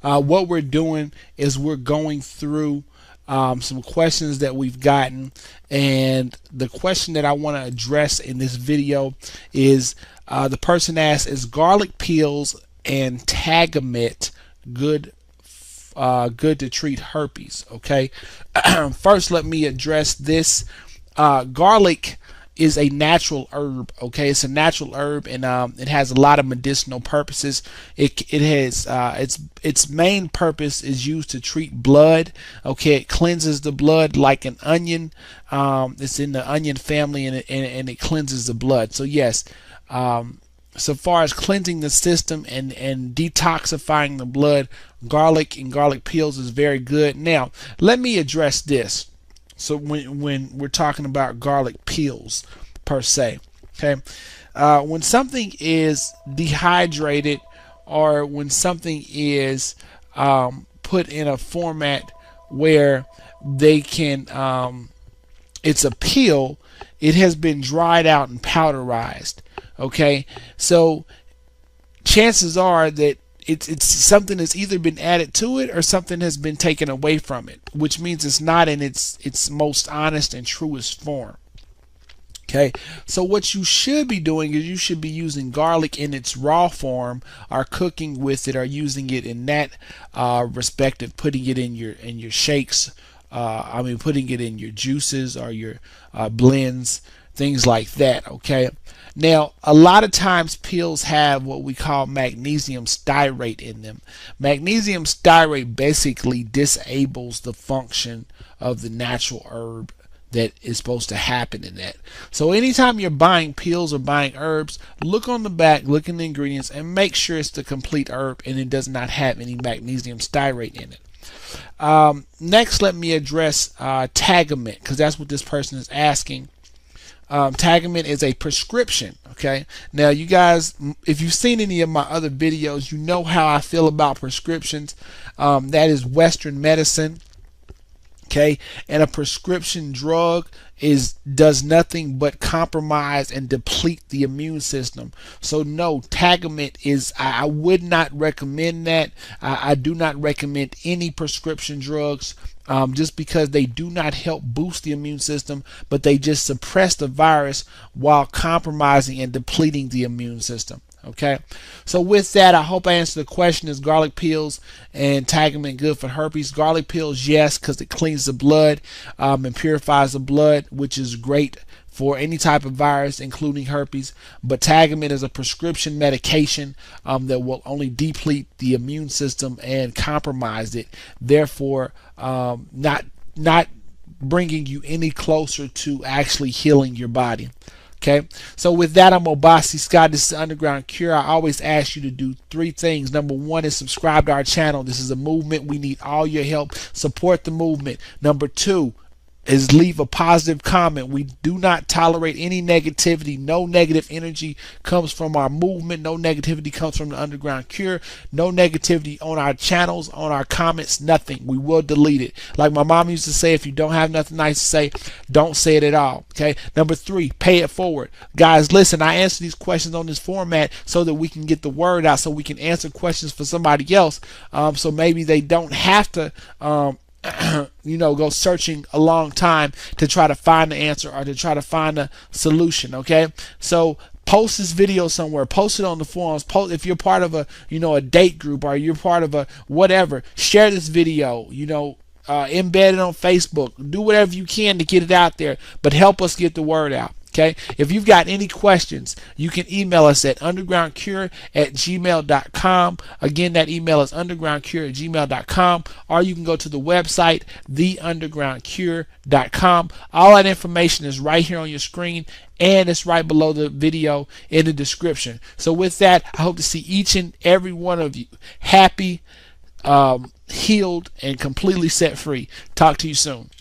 what we're doing is we're going through some questions that we've gotten, and the question that I want to address in this video is the person asked, is garlic peels and Tagamet good good to treat herpes? Okay. First, let me address this. Garlic is a natural herb. Okay, it's a natural herb, and it has a lot of medicinal purposes. It has its main purpose is used to treat blood. Okay, it cleanses the blood like an onion. It's in the onion family, and it cleanses the blood. So yes, so far as cleansing the system and detoxifying the blood, garlic and garlic peels is very good. Now, let me address this. So when we're talking about garlic peels per se, okay, when something is dehydrated or when something is put in a format where they can, it's a peel, it has been dried out and powderized. Okay, so chances are that it's something that's either been added to it or something has been taken away from it, which means it's not in its most honest and truest form. Okay, so what you should be doing is you should be using garlic in its raw form, or cooking with it, or using it in that respective, putting it in your shakes. Putting it in your juices or your blends, things like that. Okay. Now, a lot of times peels have what we call magnesium stearate in them. Magnesium stearate basically disables the function of the natural herb that is supposed to happen in that. So anytime you're buying peels or buying herbs, look on the back, look in the ingredients, and make sure it's the complete herb and it does not have any magnesium stearate in it. Next, let me address Tagamet, because that's what this person is asking. Tagamet is a prescription. Okay, now you guys, if you've seen any of my other videos, you know how I feel about prescriptions. That is Western medicine. Okay, and a prescription drug does nothing but compromise and deplete the immune system. So no, Tagamet is, I would not recommend that. I do not recommend any prescription drugs, just because they do not help boost the immune system, but they just suppress the virus while compromising and depleting the immune system. Okay, so with that, I hope I answered the question. Is garlic peels and Tagamet good for herpes? Garlic peels, yes, because it cleans the blood and purifies the blood, which is great for any type of virus, including herpes. But Tagamet is a prescription medication that will only deplete the immune system and compromise it, therefore not bringing you any closer to actually healing your body. Okay, so with that, I'm Obasi Scott. This is Underground Cure. I always ask you to do 3 things. Number 1 is subscribe to our channel. This is a movement. We need all your help. Support the movement. Number 2 is leave a positive comment. We do not tolerate any negativity. No negative energy comes from our movement. No negativity comes from the Underground Cure. No negativity on our channels, on our comments, nothing. We will delete it. Like my mom used to say, if you don't have nothing nice to say, don't say it at all. Okay. Number 3, pay it forward. Guys, listen, I answer these questions on this format so that we can get the word out, so we can answer questions for somebody else. So maybe they don't have to go searching a long time to try to find the answer or to try to find a solution. Okay, so post this video somewhere, post it on the forums, if you're part of a date group, or you're part of a whatever, share this video, embed it on Facebook, do whatever you can to get it out there, but help us get the word out. Okay, if you've got any questions, you can email us at undergroundcure@gmail.com. Again, that email is undergroundcure@gmail.com, or you can go to the website theundergroundcure.com. All that information is right here on your screen, and it's right below the video in the description. So with that, I hope to see each and every one of you happy, healed, and completely set free. Talk to you soon.